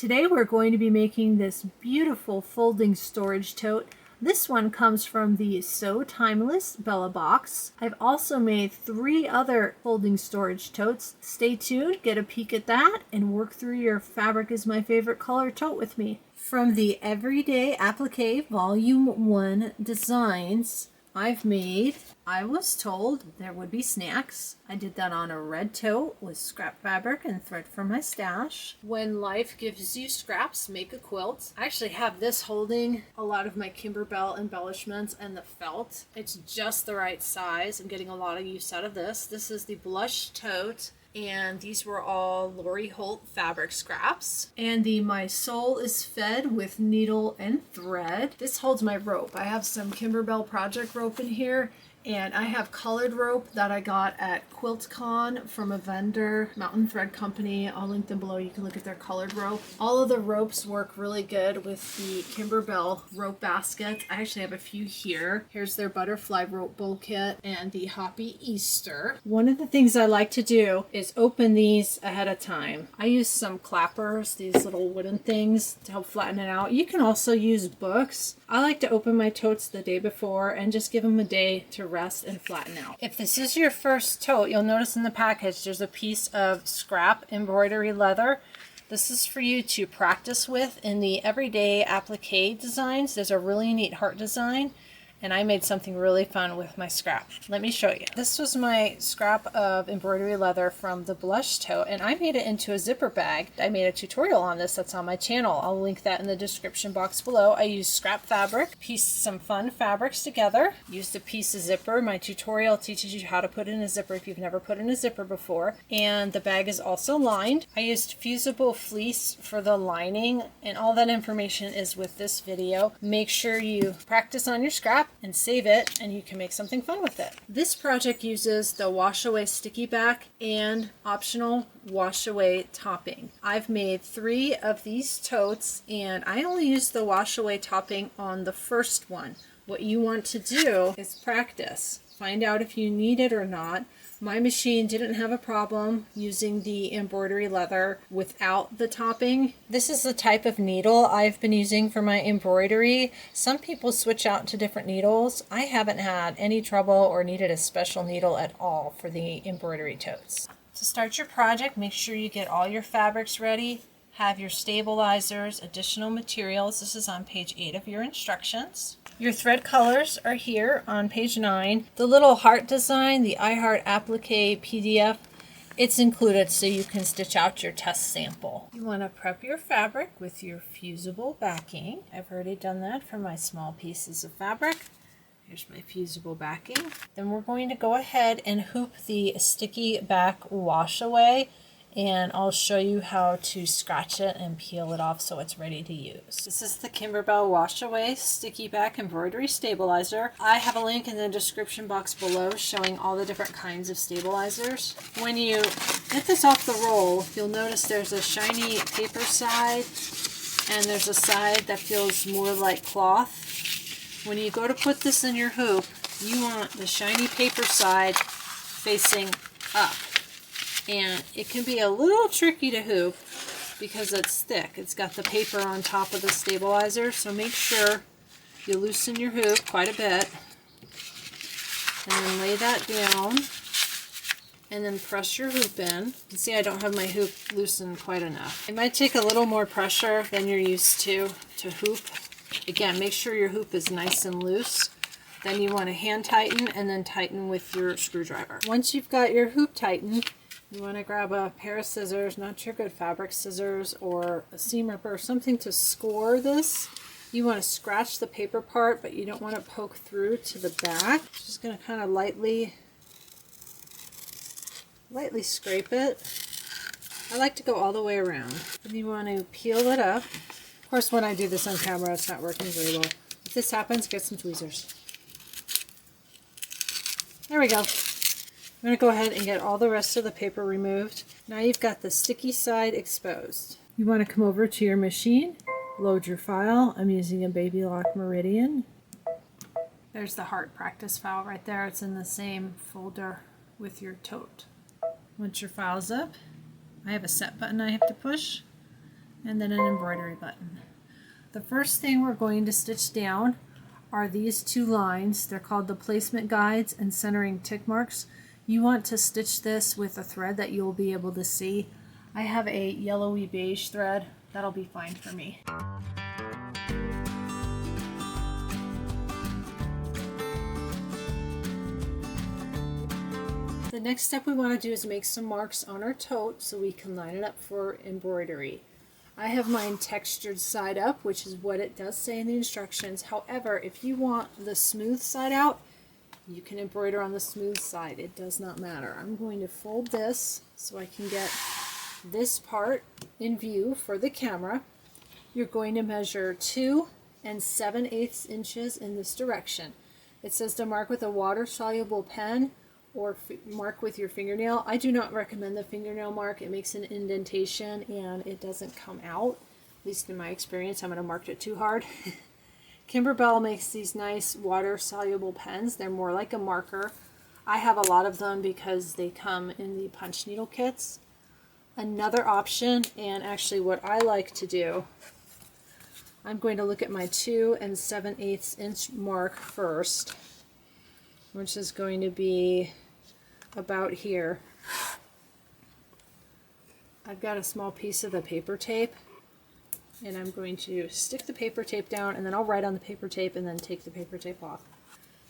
Today we're going to be making this beautiful folding storage tote. This one comes from the So Timeless Bella box. I've also made 3 other folding storage totes. Stay tuned, get a peek at that, and work through your fabric is my favorite color tote with me. From the Everyday Appliques Volume 1 designs, I was told there would be snacks. I did that on a red tote with scrap fabric and thread from my stash. When life gives you scraps, make a quilt. I actually have this holding a lot of my Kimberbell embellishments and the felt. It's just the right size. I'm getting a lot of use out of this. This is the blush tote. And these were all Lori Holt fabric scraps. And the My Soul is Fed with needle and thread. This holds my rope. I have some Kimberbell project rope in here. And I have colored rope that I got at QuiltCon from a vendor, Mountain Thread Company. I'll link them below. You can look at their colored rope. All of the ropes work really good with the Kimberbell rope basket. I actually have a few here. Here's their butterfly rope bowl kit and the Hoppy Easter. One of the things I like to do is open these ahead of time. I use some clappers, these little wooden things, to help flatten it out. You can also use books. I like to open my totes the day before and just give them a day to rest and flatten out. If this is your first tote, you'll notice in the package there's a piece of scrap embroidery leather. This is for you to practice with in the Everyday Appliques designs. There's a really neat heart design, and I made something really fun with my scrap. Let me show you. This was my scrap of embroidery leather from the blush tote, and I made it into a zipper bag. I made a tutorial on this that's on my channel. I'll link that in the description box below. I used scrap fabric, pieced some fun fabrics together, used a piece of zipper. My tutorial teaches you how to put in a zipper if you've never put in a zipper before. And the bag is also lined. I used fusible fleece for the lining, and all that information is with this video. Make sure you practice on your scrap and save it, and you can make something fun with it. This project uses the wash away sticky back and optional wash away topping. I've made 3 of these totes, and I only use the wash away topping on the first one. What you want to do is practice. Find out if you need it or not. My machine didn't have a problem using the embroidery leather without the topping. This is the type of needle I've been using for my embroidery. Some people switch out to different needles. I haven't had any trouble or needed a special needle at all for the embroidery totes. To start your project, make sure you get all your fabrics ready. Have your stabilizers, additional materials. This is on page 8 of your instructions. Your thread colors are here on page 9. The little heart design, the I Heart Applique PDF, it's included so you can stitch out your test sample. You want to prep your fabric with your fusible backing. I've already done that for my small pieces of fabric. Here's my fusible backing. Then we're going to go ahead and hoop the sticky back wash away, and I'll show you how to scratch it and peel it off so it's ready to use. This is the Kimberbell Wash Away Sticky Back Embroidery Stabilizer. I have a link in the description box below showing all the different kinds of stabilizers. When you get this off the roll, you'll notice there's a shiny paper side and there's a side that feels more like cloth. When you go to put this in your hoop, you want the shiny paper side facing up. And it can be a little tricky to hoop because it's thick. It's got the paper on top of the stabilizer, so make sure you loosen your hoop quite a bit. And then lay that down. And then press your hoop in. You can see I don't have my hoop loosened quite enough. It might take a little more pressure than you're used to hoop. Again, make sure your hoop is nice and loose. Then you want to hand tighten and then tighten with your screwdriver. Once you've got your hoop tightened, you want to grab a pair of scissors, not your good fabric scissors, or a seam ripper, something to score this. You want to scratch the paper part, but you don't want to poke through to the back. Just going to kind of lightly scrape it. I like to go all the way around. And you want to peel it up. Of course, when I do this on camera, it's not working very well. If this happens, get some tweezers. There we go. I'm going to go ahead and get all the rest of the paper removed. Now you've got the sticky side exposed. You want to come over to your machine, load your file. I'm using a Baby Lock Meridian. There's the heart practice file right there. It's in the same folder with your tote. Once your file's up, I have a set button I have to push. and then an embroidery button. The first thing we're going to stitch down are these two lines. They're called the placement guides and centering tick marks. You want to stitch this with a thread that you'll be able to see. I have a yellowy beige thread. That'll be fine for me. The next step we want to do is make some marks on our tote so we can line it up for embroidery. I have mine textured side up, which is what it does say in the instructions. However, if you want the smooth side out, you can embroider on the smooth side. It does not matter. I'm going to fold this so I can get this part in view for the camera. You're going to measure 2 7/8 inches in this direction. It says to mark with a water-soluble pen or mark with your fingernail. I do not recommend the fingernail mark. It makes an indentation and it doesn't come out. At least in my experience, I might have marked it too hard. Kimberbell makes these nice water-soluble pens. They're more like a marker. I have a lot of them because they come in the punch needle kits. Another option, and actually what I like to do, I'm going to look at my 2 7/8 inch mark first, which is going to be about here. I've got a small piece of the paper tape, and I'm going to stick the paper tape down, and then I'll write on the paper tape and then take the paper tape off.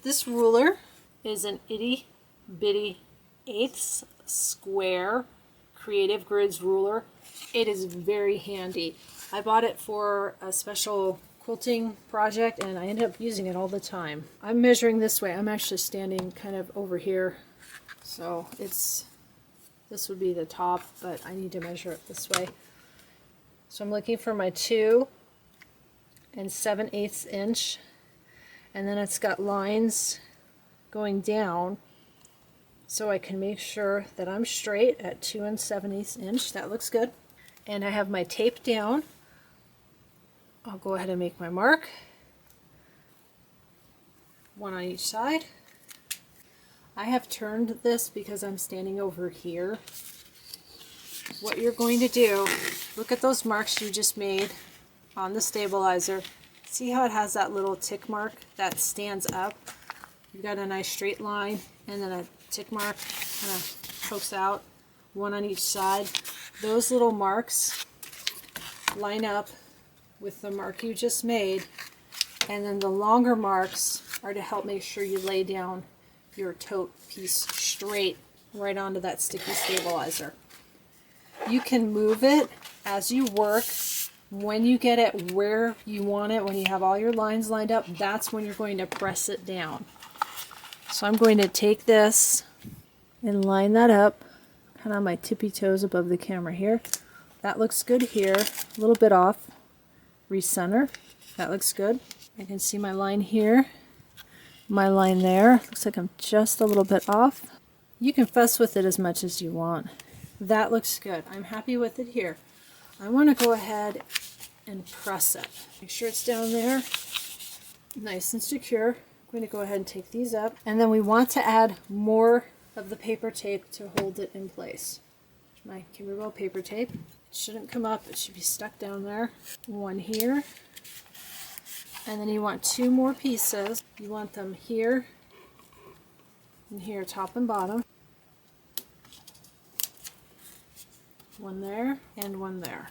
This ruler is an itty bitty 1/8 square Creative Grids ruler. It is very handy. I bought it for a special quilting project and I ended up using it all the time. I'm measuring this way. I'm actually standing kind of over here, so this would be the top, but I need to measure it this way. So I'm looking for my 2 7/8 inch, and then it's got lines going down so I can make sure that I'm straight at 2 7/8 inch. That looks good. And I have my tape down. I'll go ahead and make my mark. 1 on each side. I have turned this because I'm standing over here. What you're going to do, look at those marks you just made on the stabilizer. See how it has that little tick mark that stands up? You've got a nice straight line and then a tick mark kind of pokes out, 1 on each side. Those little marks line up with the mark you just made, and then the longer marks are to help make sure you lay down your tote piece straight right onto that sticky stabilizer. You can move it as you work. When you get it where you want it, when you have all your lines lined up, that's when you're going to press it down. So I'm going to take this and line that up kind of on my tippy toes above the camera here. That looks good here. A little bit off. Recenter. That looks good. I can see my line here. My line there. Looks like I'm just a little bit off. You can fuss with it as much as you want. That looks good. I'm happy with it here. I want to go ahead and press it. Make sure it's down there. Nice and secure. I'm going to go ahead and take these up, and then we want to add more of the paper tape to hold it in place. My Kimberbell paper tape. It shouldn't come up, it should be stuck down there. 1 here, and then you want 2 more pieces. You want them here and here, top and bottom. 1 there and 1 there.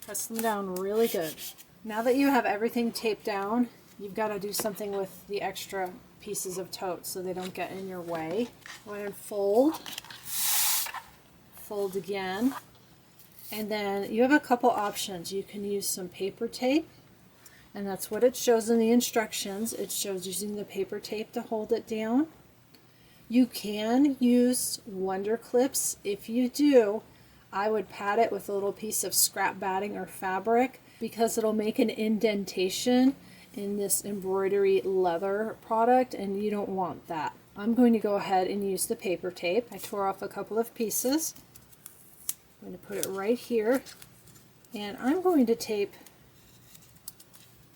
Press them down really good. Now that you have everything taped down, you've got to do something with the extra pieces of tote so they don't get in your way. Go ahead and fold. Fold again. And then you have a couple options. You can use some paper tape, and that's what it shows in the instructions. It shows using the paper tape to hold it down. You can use Wonder Clips. If you do, I would pad it with a little piece of scrap batting or fabric because it'll make an indentation in this embroidery leather product, and you don't want that. I'm going to go ahead and use the paper tape. I tore off a couple of pieces. I'm going to put it right here, and I'm going to tape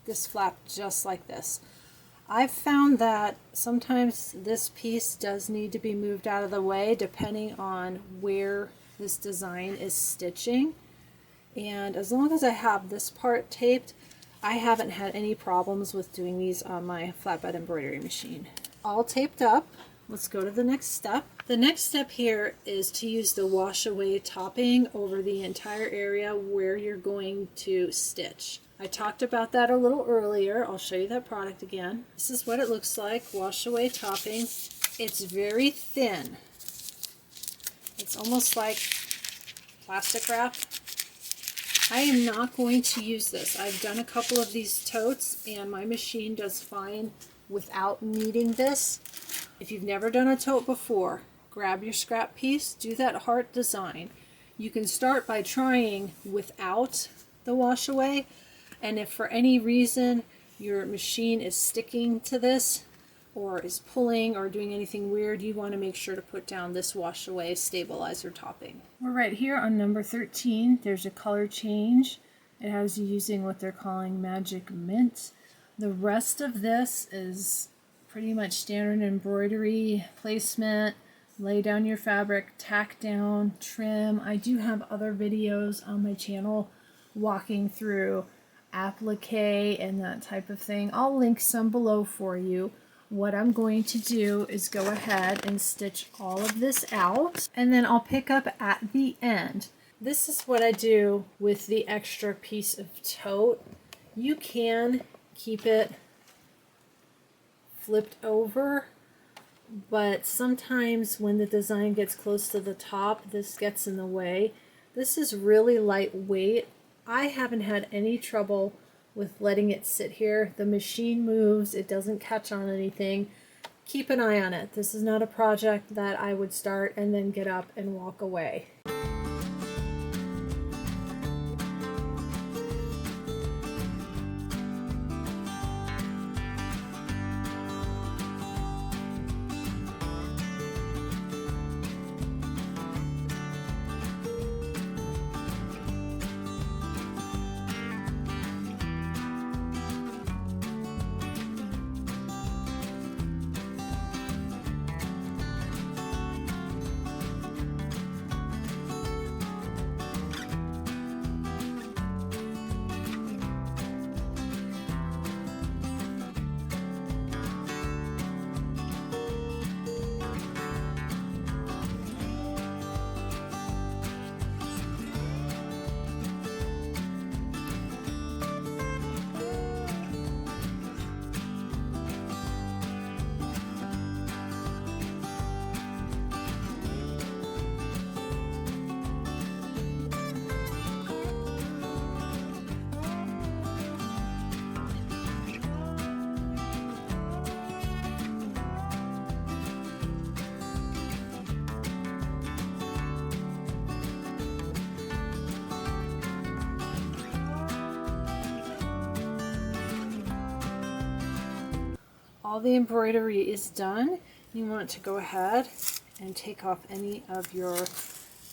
this flap just like this. I've found that sometimes this piece does need to be moved out of the way depending on where this design is stitching. And as long as I have this part taped, I haven't had any problems with doing these on my flatbed embroidery machine. All taped up. Let's go to the next step. The next step here is to use the wash away topping over the entire area where you're going to stitch. I talked about that a little earlier. I'll show you that product again. This is what it looks like, wash away topping. It's very thin. It's almost like plastic wrap. I am not going to use this. I've done a couple of these totes and my machine does fine without needing this. If you've never done a tote before, grab your scrap piece, do that heart design. You can start by trying without the wash away, and if for any reason your machine is sticking to this or is pulling or doing anything weird, you want to make sure to put down this wash away stabilizer topping. We're right here on number 13. There's a color change. It has you using what they're calling magic mint. The rest of this is pretty much standard embroidery, placement, lay down your fabric, tack down, trim. I do have other videos on my channel walking through applique and that type of thing. I'll link some below for you. What I'm going to do is go ahead and stitch all of this out, and then I'll pick up at the end. This is what I do with the extra piece of tote. You can keep it flipped over, but sometimes when the design gets close to the top, this gets in the way. This is really lightweight. I haven't had any trouble with letting it sit here. The machine moves, it doesn't catch on anything. Keep an eye on it. This is not a project that I would start and then get up and walk away. All the embroidery is done. You want to go ahead and take off any of your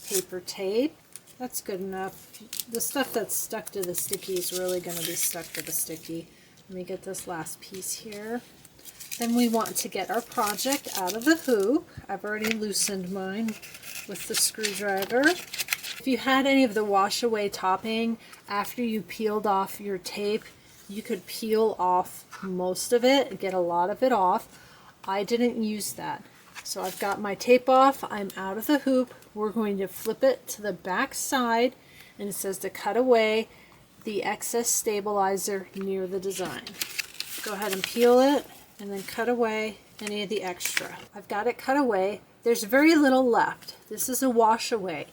paper tape. That's good enough. The stuff that's stuck to the sticky is really going to be stuck to the sticky. Let me get this last piece here. Then we want to get our project out of the hoop. I've already loosened mine with the screwdriver. If you had any of the wash away topping, after you peeled off your tape, you could peel off most of it, get a lot of it off. I didn't use that. So I've got my tape off, I'm out of the hoop. We're going to flip it to the back side, and it says to cut away the excess stabilizer near the design. Go ahead and peel it and then cut away any of the extra. I've got it cut away. There's very little left. This is a wash away.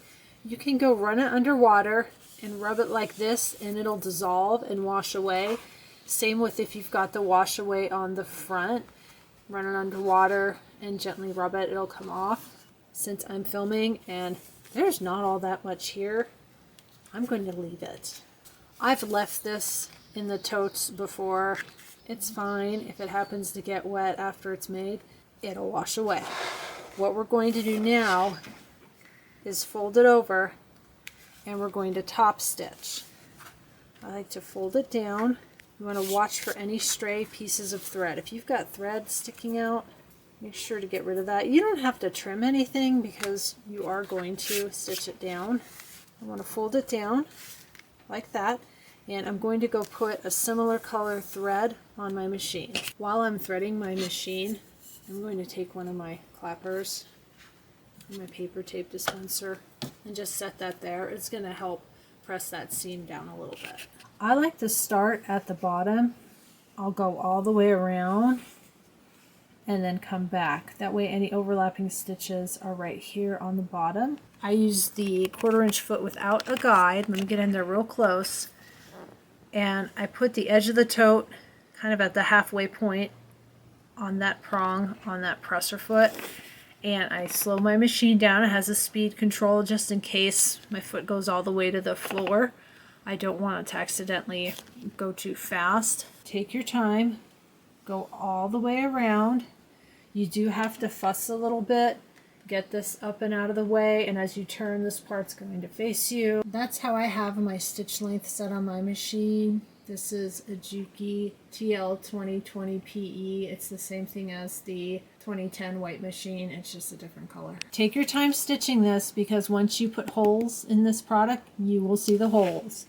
You can go run it under water and rub it like this and it'll dissolve and wash away. Same with if you've got the wash away on the front. Run it under water and gently rub it, it'll come off. Since I'm filming and there's not all that much here, I'm going to leave it. I've left this in the totes before. It's fine. If it happens to get wet after it's made, it'll wash away. What we're going to do now is fold it over and we're going to top stitch. I like to fold it down. You want to watch for any stray pieces of thread. If you've got thread sticking out, make sure to get rid of that. You don't have to trim anything because you are going to stitch it down. I want to fold it down like that. And I'm going to go put a similar color thread on my machine. While I'm threading my machine, I'm going to take one of my clappers, my paper tape dispenser, and just set that there. It's going to help press that seam down a little bit. I like to start at the bottom. I'll go all the way around and then come back. That way any overlapping stitches are right here on the bottom. I use the 1/4 inch foot without a guide. Let me get in there real close. And I put the edge of the tote kind of at the halfway point on that prong on that presser foot, and I slow my machine down. It has a speed control just in case my foot goes all the way to the floor. I don't want it to accidentally go too fast. Take your time, go all the way around. You do have to fuss a little bit, get this up and out of the way, and as you turn, this part's going to face you. That's how I have my stitch length set on my machine. This is a Juki TL2020 PE. It's the same thing as the 2010 white machine, it's just a different color. Take your time stitching this, because once you put holes in this product, you will see the holes.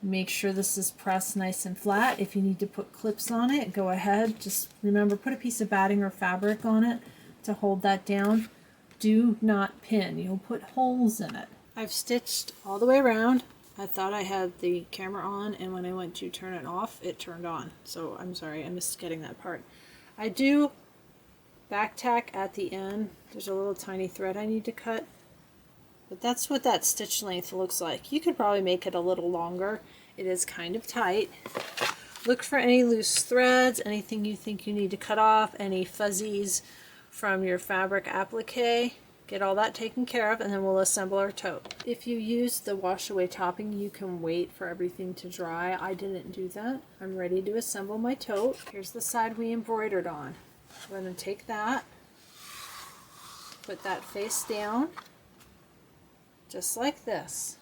Make sure this is pressed nice and flat. If you need to put clips on it, go ahead. Just remember, put a piece of batting or fabric on it to hold that down. Do not pin. You'll put holes in it. I've stitched all the way around. I thought I had the camera on, and when I went to turn it off, it turned on. So I'm sorry, I missed getting that part. I do back tack at the end. There's a little tiny thread I need to cut. But that's what that stitch length looks like. You could probably make it a little longer. It is kind of tight. Look for any loose threads, anything you think you need to cut off, any fuzzies from your fabric applique. Get all that taken care of, and then we'll assemble our tote. If you use the wash away topping, you can wait for everything to dry. I didn't do that. I'm ready to assemble my tote. Here's the side we embroidered on. I'm going to take that, put that face down, just like this.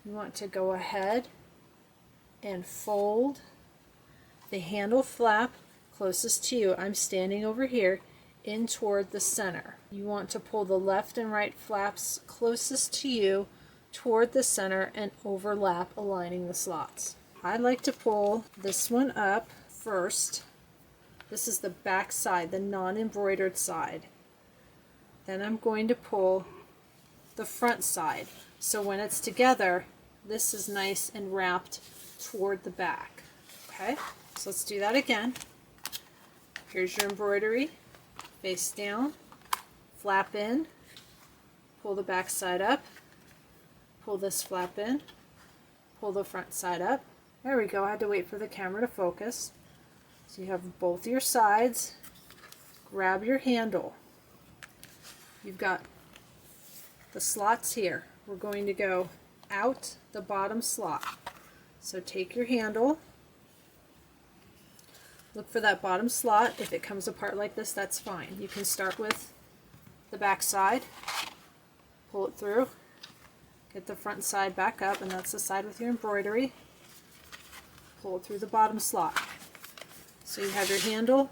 You want to go ahead and fold the handle flap closest to you. I'm standing over here, in toward the center. You want to pull the left and right flaps closest to you toward the center and overlap, aligning the slots. I like to pull this one up first. This is the back side, the non-embroidered side. Then I'm going to pull the front side. So when it's together, this is nice and wrapped toward the back. Okay, so let's do that again. Here's your embroidery. Face down, flap in, pull the back side up, pull this flap in, pull the front side up. There we go. I had to wait for the camera to focus. So you have both your sides. Grab your handle. You've got the slots here. We're going to go out the bottom slot. So take your handle. Look for that bottom slot. If it comes apart like this, that's fine. You can start with the back side, pull it through, get the front side back up, and that's the side with your embroidery. Pull it through the bottom slot. So you have your handle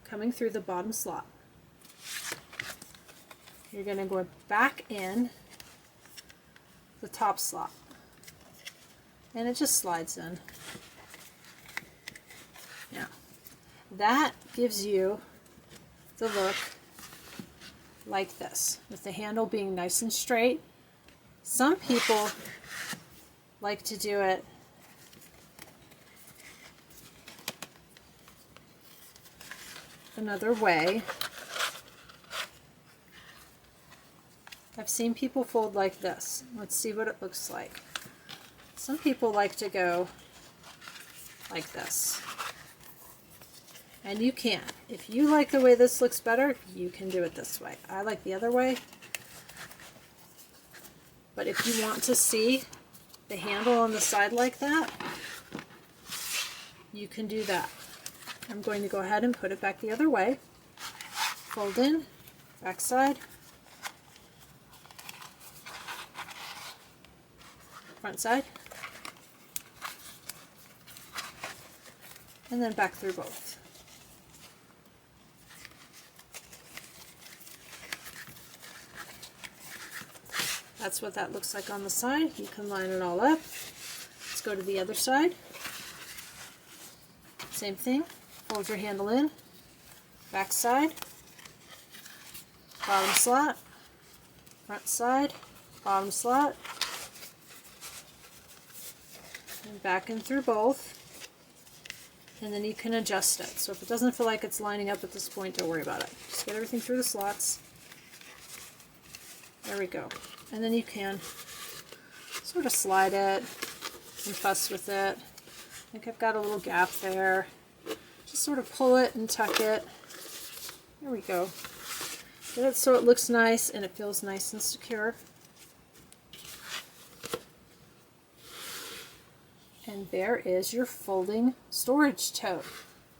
coming through the bottom slot. You're going to go back in the top slot, and it just slides in. Now, that gives you the look like this, with the handle being nice and straight. Some people like to do it another way. I've seen people fold like this. Let's see what it looks like. Some people like to go like this. And you can. If you like the way this looks better, you can do it this way. I like the other way. But if you want to see the handle on the side like that, you can do that. I'm going to go ahead and put it back the other way. Fold in, back side, front side, and then back through both. That's what that looks like on the side. You can line it all up. Let's go to the other side. Same thing. Fold your handle in. Back side. Bottom slot. Front side. Bottom slot. And back in through both. And then you can adjust it. So if it doesn't feel like it's lining up at this point, don't worry about it. Just get everything through the slots. There we go. And then you can sort of slide it and fuss with it. I think I've got a little gap there. Just sort of pull it and tuck it. There we go. Get it so it looks nice and it feels nice and secure. And there is your folding storage tote.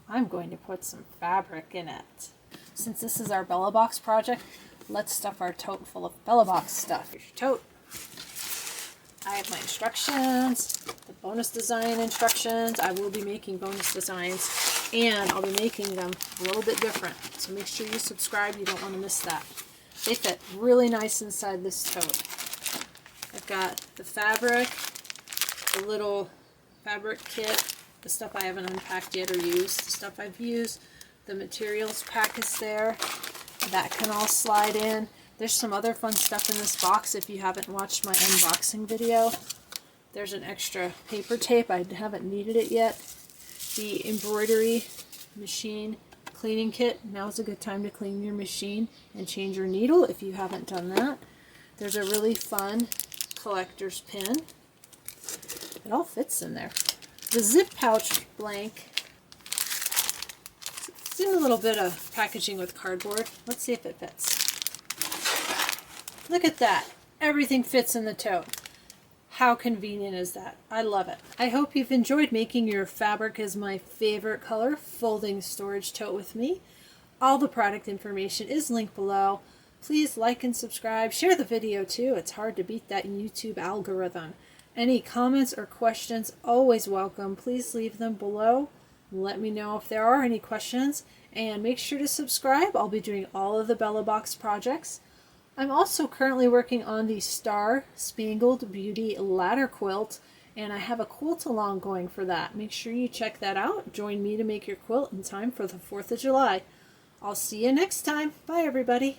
I'm going to put some fabric in it. Since this is our Bella Box project, let's stuff our tote full of Bella Box stuff. Here's your tote. I have my instructions, the bonus design instructions. I will be making bonus designs, and I'll be making them a little bit different. So make sure you subscribe. You don't want to miss that. They fit really nice inside this tote. I've got the fabric, the little fabric kit, the stuff I haven't unpacked yet or used, the stuff I've used, the materials pack is there. That can all slide in. There's some other fun stuff in this box if you haven't watched my unboxing video. There's an extra paper tape. I haven't needed it yet. The embroidery machine cleaning kit. Now's a good time to clean your machine and change your needle if you haven't done that. There's a really fun collector's pin. It all fits in there. The zip pouch blank. It's in a little bit of packaging with cardboard. Let's see if it fits. Look at that. Everything fits in the tote. How convenient is that? I love it. I hope you've enjoyed making your fabric is my favorite color folding storage tote with me. All the product information is linked below. Please like and subscribe. Share the video too. It's hard to beat that YouTube algorithm. Any comments or questions, always welcome. Please leave them below. Let me know if there are any questions. And make sure to subscribe. I'll be doing all of the Bella Box projects. I'm also currently working on the Star Spangled Beauty Ladder Quilt, and I have a quilt along going for that. Make sure you check that out. Join me to make your quilt in time for the 4th of July. I'll see you next time. Bye, everybody.